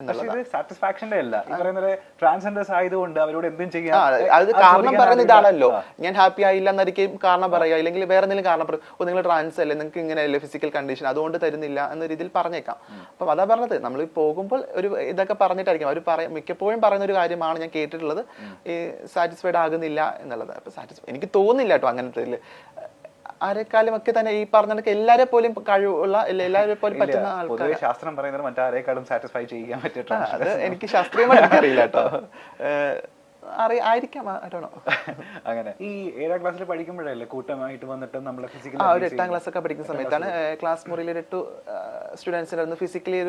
സാറ്റിസ്ഫാക്ഷന്റെ അല്ല ഈ പറയുന്നത് ട്രാൻസ്ജെൻഡേഴ്സ് ആയതുകൊണ്ട് അവരോട് എന്തും ചെയ്യാം. അത് കാരണം പറയുന്ന ഇതാണല്ലോ, ഞാൻ ഹാപ്പി ആയില്ല എന്നായിരിക്കും കാരണം പറയുക, അല്ലെങ്കിൽ വേറെ എന്തെങ്കിലും കാരണം പറയും, നിങ്ങൾ ട്രാൻസ് അല്ലേ, നിങ്ങൾക്ക് ഇങ്ങനെയല്ലേ ഫിസിക്കൽ കണ്ടീഷൻ, അതുകൊണ്ട് തരുന്നില്ല എന്ന രീതിയിൽ പറഞ്ഞേക്കാം. അപ്പം അതാ പറഞ്ഞത്, നമ്മൾ പോകുമ്പോൾ ഒരു ഇതൊക്കെ പറഞ്ഞിട്ടായിരിക്കും അവർ മിക്കപ്പോഴും പറയുന്ന ഒരു കാര്യമാണ് ഞാൻ കേട്ടിട്ടുള്ളത്, ഈ സാറ്റിസ്ഫൈഡ് ആകുന്നില്ല എന്നുള്ളത്. അപ്പൊ എനിക്ക് തോന്നുന്നില്ല കേട്ടോ അങ്ങനത്തെ ആരെക്കാളും ഒക്കെ തന്നെ ഈ പറഞ്ഞ എല്ലാരെ പോലും കഴിവുള്ള എല്ലാരെ പോലും പറ്റുന്ന ആൾക്കാർ. ശാസ്ത്രം പറയുന്നത് മറ്റാരെക്കാളും സാറ്റിസ്ഫൈ ചെയ്യാൻ പറ്റിയിട്ടാണ്. അത് എനിക്ക് ശാസ്ത്രീയമായിട്ട് അറിയില്ല കേട്ടോ, ആയിരിക്കാം. അങ്ങനെ ഈ 7ാം ക്ലാസ്സിൽ പഠിക്കുമ്പോഴല്ലേ കൂട്ടമായിട്ട് വന്നിട്ട് നമ്മൾ ഫിസിക്കലി ഒരു 8ാം ക്ലാസ് ഒക്കെ പഠിക്കുന്ന സമയത്താണ് ക്ലാസ് മുറിയിൽ 8 സ്റ്റുഡൻസിനായിരുന്നു ഫിസിക്കലി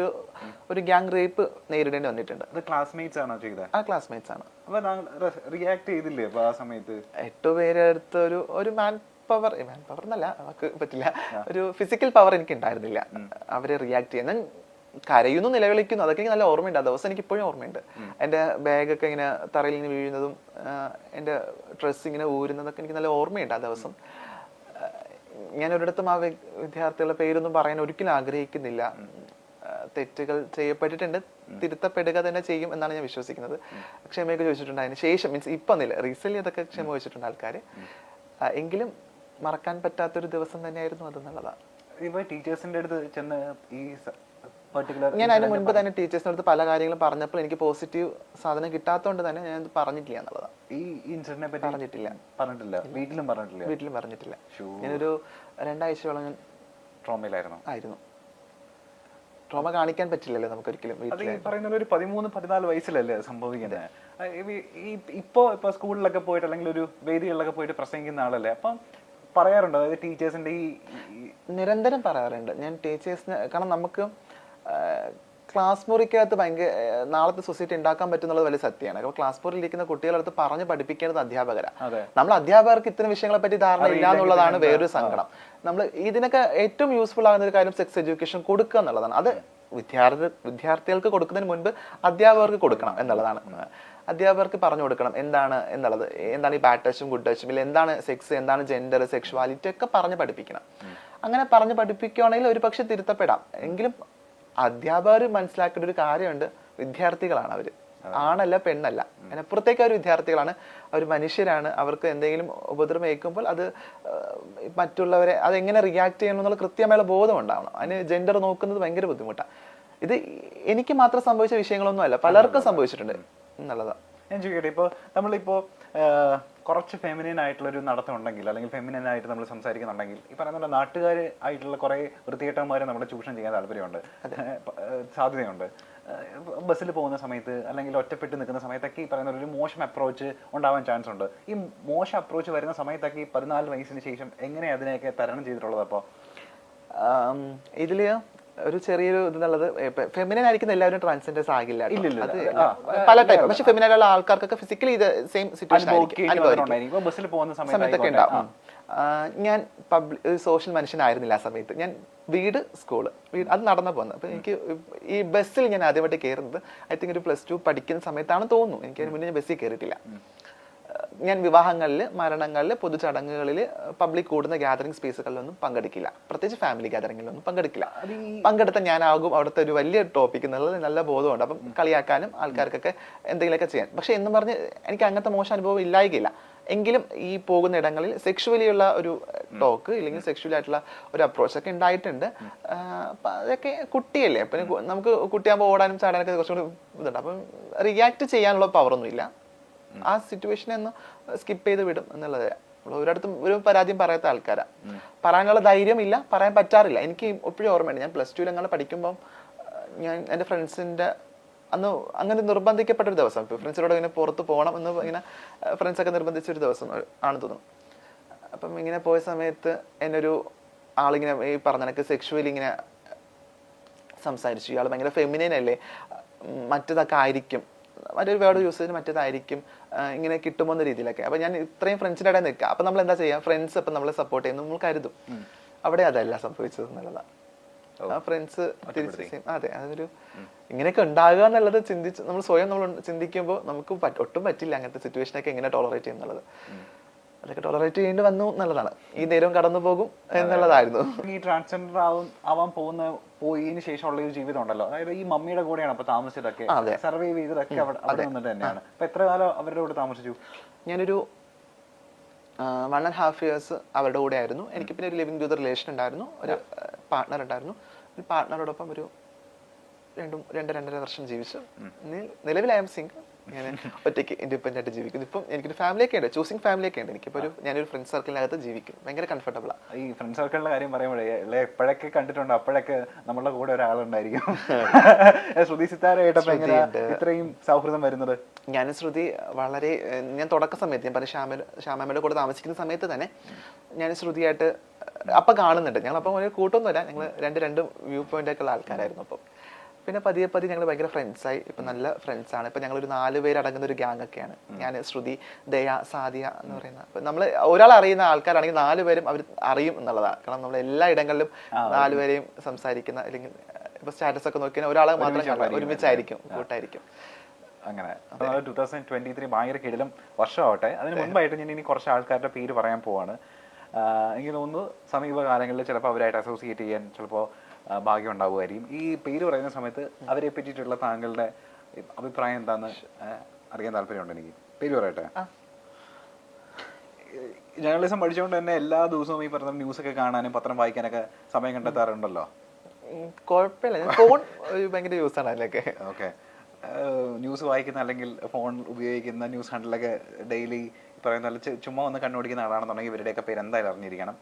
ഒരു ഗ്യാങ് റേപ്പ് നേരിടേണ്ടി വന്നിട്ടുണ്ട്. അത് ക്ലാസ്മേറ്റ്സ് ആണോ ചെയ്തത്? ആ ക്ലാസ്മേറ്റ്സ് ആണ്. അപ്പൊ റിയാക്ട് ചെയ്തില്ലേ അപ്പൊ ആ സമയത്ത്? 8 പേരെ അടുത്ത് ഒരു മാൻ പവർ എന്നല്ല, നമുക്ക് പറ്റില്ല, ഒരു ഫിസിക്കൽ പവർ എനിക്ക് ഉണ്ടായിരുന്നില്ല അവരെ റിയാക്ട് ചെയ്യാൻ. ഞാൻ കരയുന്നു, നിലവിളിക്കുന്നു, അതൊക്കെ എനിക്ക് നല്ല ഓർമ്മയുണ്ട്. ആ ദിവസം എനിക്ക് ഇപ്പോഴും ഓർമ്മയുണ്ട്. എൻ്റെ ബാഗൊക്കെ ഇങ്ങനെ തറയിൽ നിന്ന് വീഴുന്നതും എൻ്റെ ഡ്രസ്സ് ഇങ്ങനെ ഊരുന്നതൊക്കെ എനിക്ക് നല്ല ഓർമ്മയുണ്ട് ആ ദിവസം. ഞാൻ ഒരിടത്തും ആ വിദ്യാർത്ഥികളുടെ പേരൊന്നും പറയാൻ ഒരിക്കലും ആഗ്രഹിക്കുന്നില്ല. തെറ്റുകൾ ചെയ്യപ്പെട്ടിട്ടുണ്ട്, തിരുത്തപ്പെടുക തന്നെ ചെയ്യും എന്നാണ് ഞാൻ വിശ്വസിക്കുന്നത്. ക്ഷമയൊക്കെ ചോദിച്ചിട്ടുണ്ട് അതിന് ശേഷം, മീൻസ് ഇപ്പം ഒന്നില്ല, റീസെന്റ് അതൊക്കെ ക്ഷമ ചോദിച്ചിട്ടുണ്ട് ആൾക്കാർ. എങ്കിലും മറക്കാൻ പറ്റാത്തൊരു ദിവസം തന്നെയായിരുന്നു അതെന്നുള്ളതാണ്. ഇപ്പൊ ടീച്ചേഴ്സിന്റെ അടുത്ത് ചെന്ന് ഈ ഞാൻ അതിന് മുൻപ് തന്നെ ടീച്ചേഴ്സിന്റെ അടുത്ത് പല കാര്യങ്ങളും പറഞ്ഞപ്പോൾ എനിക്ക് പോസിറ്റീവ് സാധനം കിട്ടാത്തതുകൊണ്ട് തന്നെ ഞാൻ പറഞ്ഞിട്ടില്ല എന്നുള്ളതാണ്. ഈ ഇൻസിഡന്റിനെ പറ്റി പറഞ്ഞിട്ടില്ല. വീട്ടിലും പറഞ്ഞിട്ടില്ല. ഞാനൊരു 2 ആഴ്ചയോളം ഞാൻ ട്രോമയിലായിരുന്നു. ട്രോമ കാണിക്കാൻ പറ്റില്ലല്ലോ നമുക്ക് ഒരിക്കലും. പറയുന്നത് ഒരു 13-14 വയസ്സിലല്ലേ സംഭവിക്കുന്നത്. ഇപ്പൊ സ്കൂളിലൊക്കെ പോയിട്ട് അല്ലെങ്കിൽ ഒരു വേദികളിലൊക്കെ പോയിട്ട് പ്രസംഗിക്കുന്ന ആളല്ലേ, അപ്പം പറയാറുണ്ട്, അതായത് ടീച്ചേഴ്സിന്റെ ഈ നിരന്തരം പറയാറുണ്ട് ഞാൻ ടീച്ചേഴ്സിന്. കാരണം നമുക്ക് ക്ലാസ് മുറിക്കകത്ത് ഭയങ്കര നാളത്തെ സൊസൈറ്റി ഉണ്ടാക്കാൻ പറ്റുന്നത് വലിയ സത്യമാണ്. അപ്പോൾ ക്ലാസ് മുറിയിൽ ഇരിക്കുന്ന കുട്ടികളടുത്ത് പറഞ്ഞ് പഠിപ്പിക്കേണ്ടത് അധ്യാപകരാണ്. നമ്മൾ അധ്യാപകർക്ക് ഇത്തരം വിഷയങ്ങളെ പറ്റി ധാരണ ഇല്ല എന്നുള്ളതാണ് വേറൊരു സങ്കടം. നമ്മൾ ഇതിനൊക്കെ ഏറ്റവും യൂസ്ഫുൾ ആകുന്ന ഒരു കാര്യം സെക്സ് എഡ്യൂക്കേഷൻ കൊടുക്കുക എന്നുള്ളതാണ്. അത് വിദ്യാർത്ഥികൾക്ക് കൊടുക്കുന്നതിന് മുൻപ് അധ്യാപകർക്ക് കൊടുക്കണം എന്നുള്ളതാണ്. അധ്യാപകർക്ക് പറഞ്ഞു കൊടുക്കണം എന്താണ് എന്നുള്ളത്, എന്താണ് ഈ ബാഡ് ടച്ചും ഗുഡ് ടച്ചും, ഇല്ല എന്താണ് സെക്സ്, എന്താണ് ജെൻഡർ, സെക്ഷുവാലിറ്റി ഒക്കെ പറഞ്ഞ് പഠിപ്പിക്കണം. അങ്ങനെ പറഞ്ഞ് പഠിപ്പിക്കുകയാണെങ്കിൽ ഒരു പക്ഷെ തിരുത്തപ്പെടാം. എങ്കിലും അധ്യാപകർ മനസ്സിലാക്കേണ്ട ഒരു കാര്യമുണ്ട്, വിദ്യാർത്ഥികളാണ് അവര്, ആണല്ല പെണ്ണല്ല, അതിനപ്പുറത്തേക്ക് അവർ വിദ്യാർത്ഥികളാണ്, അവർ മനുഷ്യരാണ്. അവർക്ക് എന്തെങ്കിലും ഉപദ്രവം ഏൽക്കുമ്പോൾ അത് മറ്റുള്ളവരെ അതെങ്ങനെ റിയാക്ട് ചെയ്യണം എന്നുള്ള കൃത്യമായുള്ള ബോധം ഉണ്ടാവണം. അതിന് ജെൻഡർ നോക്കുന്നത് ഭയങ്കര ബുദ്ധിമുട്ടാണ്. ഇത് എനിക്ക് മാത്രം സംഭവിച്ച വിഷയങ്ങളൊന്നും അല്ല, പലർക്കും സംഭവിച്ചിട്ടുണ്ട് എന്നുള്ളതാണ്. ഞാൻ ചോദിക്കട്ടെ, ഇപ്പോൾ നമ്മളിപ്പോ കുറച്ച് ഫെമിനിൻ ആയിട്ടുള്ള ഒരു നടത്തം ഉണ്ടെങ്കിൽ, അല്ലെങ്കിൽ ഫെമിനിൻ ആയിട്ട് നമ്മൾ സംസാരിക്കുന്നുണ്ടെങ്കിൽ, ഈ പറയുന്ന നാട്ടുകാർ ആയിട്ടുള്ള കുറെ വൃത്തികെട്ടന്മാരെ നമ്മുടെ ചൂഷണം ചെയ്യാൻ താല്പര്യമുണ്ട്, സാധ്യതയുണ്ട്. ബസ്സിൽ പോകുന്ന സമയത്ത് അല്ലെങ്കിൽ ഒറ്റപ്പെട്ട് നിൽക്കുന്ന സമയത്തൊക്കെ ഈ പറയുന്ന ഒരു മോശം അപ്രോച്ച് ഉണ്ടാവാൻ ചാൻസ് ഉണ്ട്. ഈ മോശം അപ്രോച്ച് വരുന്ന സമയത്തൊക്കെ ഈ 14 വയസ്സിന് ശേഷം എങ്ങനെ അതിനെയൊക്കെ തരണം ചെയ്തിട്ടുള്ളത്? അപ്പോൾ ഇതില് ഒരു ചെറിയൊരു ഇതുള്ളത്, ഫെമിനൻ ആയിരിക്കുന്ന എല്ലാവരും ട്രാൻസ്ജെൻഡേഴ്സ് ആകില്ല, പല ടൈപ്പ്. പക്ഷെ ഫെമിനൻ ആയിട്ടുള്ള ആൾക്കാർക്കൊക്കെ ഫിസിക്കലി ഇത് സെയിം സിറ്റുവേഷൻ സമയത്തൊക്കെ ഉണ്ടാവും. ഞാൻ സോഷ്യൽ മനുഷ്യനായിരുന്നില്ല ആ സമയത്ത്. ഞാൻ വീട് അത് നടന്നു പോകുന്നത്. അപ്പൊ എനിക്ക് ഈ ബസ്സിൽ ഞാൻ ആദ്യമായിട്ട് കയറുന്നത് ഐ തിങ്ക് ഒരു +2 പഠിക്കുന്ന സമയത്താണ് തോന്നുന്നു. എനിക്ക് അതിന് മുന്നേ ഞാൻ ബസ്സിൽ കയറിയിട്ടില്ല. ഞാൻ വിവാഹങ്ങളിൽ, മരണങ്ങളിൽ, പൊതുചടങ്ങുകളിൽ, പബ്ലിക് കൂടുന്ന ഗ്യാതറിംഗ് സ്പേസുകളിലൊന്നും പങ്കെടുക്കില്ല. പ്രത്യേകിച്ച് ഫാമിലി ഗ്യാതറിംഗിലൊന്നും പങ്കെടുക്കില്ല. പങ്കെടുത്ത ഞാനാകും അവിടുത്തെ ഒരു വലിയ ടോപ്പിക് എന്നുള്ളത് നല്ല ബോധമുണ്ട്. അപ്പം കളിയാക്കാനും ആൾക്കാർക്കൊക്കെ എന്തെങ്കിലുമൊക്കെ ചെയ്യാൻ. പക്ഷെ എന്നും പറഞ്ഞ് എനിക്ക് അങ്ങനത്തെ മോശം അനുഭവം ഇല്ലായില്ല. എങ്കിലും ഈ പോകുന്ന ഇടങ്ങളിൽ സെക്ഷുവലി ഉള്ള ഒരു ടോക്ക് ഇല്ലെങ്കിൽ സെക്ഷുവലി ആയിട്ടുള്ള ഒരു അപ്രോച്ച് ഒക്കെ ഉണ്ടായിട്ടുണ്ട്. അതൊക്കെ കുട്ടിയല്ലേ, അപ്പം നമുക്ക് കുട്ടിയാകുമ്പോൾ ഓടാനും ചാടാനൊക്കെ കുറച്ചുകൂടി ഇതുണ്ട്. അപ്പം റിയാക്ട് ചെയ്യാനുള്ള പവറൊന്നും ഇല്ല. ആ സിറ്റുവേഷനെ ഒന്ന് സ്കിപ്പ് ചെയ്ത് വിടും എന്നുള്ളത്. ഒരിടത്തും ഒരു പരാതിയും പറയാത്ത ആൾക്കാരാണ്. പറയാനുള്ള ധൈര്യം ഇല്ല, പറയാൻ പറ്റാറില്ല. എനിക്ക് എപ്പോഴും ഓർമ്മയുണ്ട്, ഞാൻ +2 ഞങ്ങൾ പഠിക്കുമ്പം ഞാൻ എൻ്റെ ഫ്രണ്ട്സിൻ്റെ അന്ന് അങ്ങനെ നിർബന്ധിക്കപ്പെട്ടൊരു ദിവസം, ഇപ്പോൾ ഫ്രണ്ട്സിനോട് ഇങ്ങനെ പുറത്ത് പോകണം എന്ന് ഇങ്ങനെ ഫ്രണ്ട്സൊക്കെ നിർബന്ധിച്ചൊരു ദിവസം ആണെന്ന് തോന്നുന്നു. അപ്പം ഇങ്ങനെ പോയ സമയത്ത് എന്നൊരു ആളിങ്ങനെ ഈ പറഞ്ഞ കണക്ക് സെക്ഷുവലി ഇങ്ങനെ സംസാരിച്ചു. ഇയാൾ ഭയങ്കര ഫെമിനൈൻ അല്ലേ, മറ്റേതൊക്കെ ആയിരിക്കും, മറ്റൊരു വേർഡ് യൂസ് ചെയ്ത് മറ്റേതായിരിക്കും, ഇങ്ങനെ കിട്ടുമോ എന്ന രീതിയിലൊക്കെ. അപ്പൊ ഞാൻ ഇത്രയും ഫ്രണ്ട്സിൻ്റെ ഇടയിൽ നിൽക്കുക. അപ്പൊ നമ്മൾ എന്താ ചെയ്യാം, ഫ്രണ്ട്സ് ഇപ്പം നമ്മളെ സപ്പോർട്ട് ചെയ്യുന്നു നമ്മൾ കരുതും. അവിടെ അതല്ല സംഭവിച്ചത് എന്നുള്ളതാണ്. ആ ഫ്രണ്ട്സ് തിരിച്ച് അതെ, അതൊരു ഇങ്ങനെയൊക്കെ ഉണ്ടാകുക എന്നുള്ളത് നമ്മൾ സ്വയം നമ്മൾ ചിന്തിക്കുമ്പോൾ നമുക്ക് ഒട്ടും പറ്റില്ല അങ്ങനത്തെ സിറ്റുവേഷനൊക്കെ എങ്ങനെ ടോളറേറ്റ് ചെയ്യുന്നുള്ളത്. അതൊക്കെ ടോളറേറ്റ് ചെയ്യേണ്ടി വന്നു എന്നുള്ളതാണ്. ഈ നേരവും കടന്നു പോകും എന്നുള്ളതായിരുന്നു. ഈ ട്രാൻസ്ജെൻഡർ ആവാൻ പോയതിന് ശേഷമുള്ള ഒരു ജീവിതം ഉണ്ടല്ലോ, അതായത് ഈ മമ്മിയുടെ കൂടെയാണ് അപ്പൊ താമസിച്ചതൊക്കെ, സർവൈവ് ചെയ്തതൊക്കെ അവിടെ നിന്നിട്ട് തന്നെയാണ്. അപ്പൊ എത്ര കാലം അവരുടെ കൂടെ താമസിച്ചു? ഞാനൊരു 1.5 years അവരുടെ കൂടെ ആയിരുന്നു. എനിക്ക് പിന്നെ ഒരു ലിവിംഗ് ടു ദ റിലേഷൻ ഉണ്ടായിരുന്നു, ഒരു പാർട്ട്ണർ ഉണ്ടായിരുന്നു. ഒരു പാർട്ട്ണറോടൊപ്പം ഒരു 2-2.5 വർഷം ജീവിച്ചു. നിലവിൽ ഐ എം സിംഗിൾ. ഞാൻ ഒറ്റയ്ക്ക് ഇൻഡിപെൻഡന്റ് ആയിട്ട് ജീവിക്കുന്നു. ഇപ്പം എനിക്കൊരു ഫാമിലിയൊക്കെ ഉണ്ട്, ചൂസിങ് ഫാമിലിയൊക്കെ ഉണ്ട്. എനിക്കിപ്പോൾ ഞാനൊരു ഫ്രണ്ട് സർക്കിളിനകത്ത് ജീവിക്കും, ഭയങ്കര കംഫർട്ടബിളാണ്. ഈ ഫ്രണ്ട് സർക്കിളിന്റെ കാര്യം പറയുമ്പോഴേ എപ്പോഴൊക്കെ കണ്ടിട്ടുണ്ട് അപ്പോഴൊക്കെ നമ്മളുടെ കൂടെ ഒരാളുണ്ടായിരിക്കും. ശ്രുതി സിത്താരയായിട്ടപ്പോ ഇത്രയും സൗഹൃദം വരുന്നത്? ഞാനും ശ്രുതി വളരെ, ഞാൻ തുടക്ക സമയത്ത് ഞാൻ പറഞ്ഞ ശ്യാമയുടെ കൂടെ താമസിക്കുന്ന സമയത്ത് തന്നെ ഞാൻ ശ്രുതിയായിട്ട് അപ്പം കാണുന്നുണ്ട്. ഞങ്ങൾ അപ്പം ഒരു കൂട്ടൊന്നുമില്ല, ഞങ്ങൾ രണ്ട് വ്യൂ പോയിന്റ് ഒക്കെ ഉള്ള ആൾക്കാരായിരുന്നു. അപ്പം പിന്നെ പതിയെ ഞങ്ങൾ ഭയങ്കര ഫ്രണ്ട്സായി. ഇപ്പം നല്ല ഫ്രണ്ട്സാണ്. ഇപ്പം ഞങ്ങളൊരു 4 പേര് അടങ്ങുന്ന ഒരു ഗ്യാങ് ഒക്കെയാണ്. ഞാൻ, ശ്രുതി, ദയ, സാദിയ എന്ന് പറയുന്ന. അപ്പം നമ്മൾ ഒരാൾ അറിയുന്ന ആൾക്കാരാണെങ്കിൽ 4 പേരും അവർ അറിയും എന്നുള്ളതാണ്. കാരണം നമ്മൾ എല്ലാ ഇടങ്ങളിലും 4 പേരെയും സംസാരിക്കുന്ന, അല്ലെങ്കിൽ ഇപ്പൊ സ്റ്റാറ്റസ് ഒക്കെ നോക്കിയാൽ ഒരാളെ മാത്രം ഒരുമിച്ചായിരിക്കും, കൂട്ടായിരിക്കും. അങ്ങനെ 2023 ഭയങ്കര കിടിലം വർഷമാവട്ടെ. അതിന് മുൻപായിട്ട് ഞാൻ ഇനി കുറച്ച് ആൾക്കാരുടെ പേര് പറയാൻ പോവാണ്. എനിക്ക് തോന്നുന്നു സമീപകാലങ്ങളിൽ ചിലപ്പോൾ അവരായിട്ട് അസോസിയേറ്റ് ചെയ്യാൻ ചിലപ്പോൾ ഭാഗ്യം ഉണ്ടാവുമായിരിക്കും. ഈ പേര് പറയുന്ന സമയത്ത് അവരെ പറ്റിയിട്ടുള്ള താങ്കളുടെ അഭിപ്രായം എന്താന്ന് അറിയാൻ താല്പര്യമുണ്ട് എനിക്ക്. പേര് പറയട്ടെ. ജേർണലിസം പഠിച്ചുകൊണ്ട് തന്നെ എല്ലാ ദിവസവും ഈ പറഞ്ഞ ന്യൂസൊക്കെ കാണാനും പത്രം വായിക്കാനൊക്കെ സമയം കണ്ടെത്താറുണ്ടല്ലോ? കുഴപ്പമില്ല, ഫോൺ ഭയങ്കര യൂസ് ആണ് അതിലൊക്കെ. ഓക്കെ. ന്യൂസ് വായിക്കുന്ന അല്ലെങ്കിൽ ഫോൺ ഉപയോഗിക്കുന്ന ന്യൂസ് ഹാൻഡിലൊക്കെ ഡെയിലി പറയുന്ന ചുമ്മാ ഒന്ന് കണ്ണോടിക്കുന്ന ആളാണെന്നുണ്ടെങ്കിൽ ഇവരുടെയൊക്കെ പേര് എന്തായാലും അറിഞ്ഞിരിക്കണം.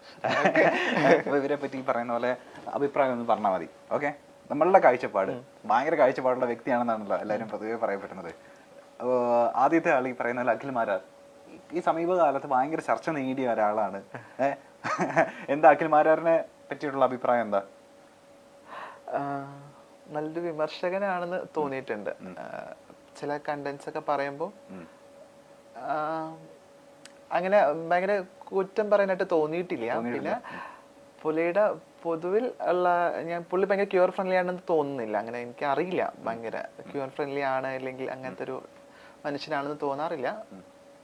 അപ്പോൾ ഇവരെ പറ്റി പറയുന്ന പോലെ അഭിപ്രായം ഒന്ന് പറഞ്ഞാൽ മതി. ഓക്കെ. നമ്മളുടെ കാഴ്ചപ്പാട് ഭയങ്കര കാഴ്ചപ്പാടുള്ള വ്യക്തിയാണെന്നാണല്ലോ എല്ലാവരും പൊതുവെ പറയപ്പെടുന്നത്. ആദ്യത്തെ ആൾ ഈ പറയുന്ന പോലെ അഖിൽ മാരാർ ഈ സമീപകാലത്ത് ഭയങ്കര ചർച്ച നേടിയ ഒരാളാണ്. എന്താ അഖിൽ മാരാറിനെ പറ്റിയിട്ടുള്ള അഭിപ്രായം എന്താ? നല്ലൊരു വിമർശകനാണെന്ന് തോന്നിയിട്ടുണ്ട്. ചില കണ്ടന്റ്സ് ഒക്കെ പറയുമ്പോൾ അങ്ങനെ ഭയങ്കര കുറ്റം പറയാനായിട്ട് തോന്നിയിട്ടില്ല. പിന്നെ പുള്ളിയുടെ പൊതുവിൽ ഉള്ള പുള്ളി ഭയങ്കര ക്യൂർ ഫ്രണ്ട്ലി ആണെന്ന് തോന്നുന്നില്ല. അങ്ങനെ എനിക്ക് അറിയില്ല, ഭയങ്കര ക്യൂർ ഫ്രണ്ട്ലി ആണ് അല്ലെങ്കിൽ അങ്ങനത്തെ ഒരു മനുഷ്യനാണെന്ന് തോന്നാറില്ല.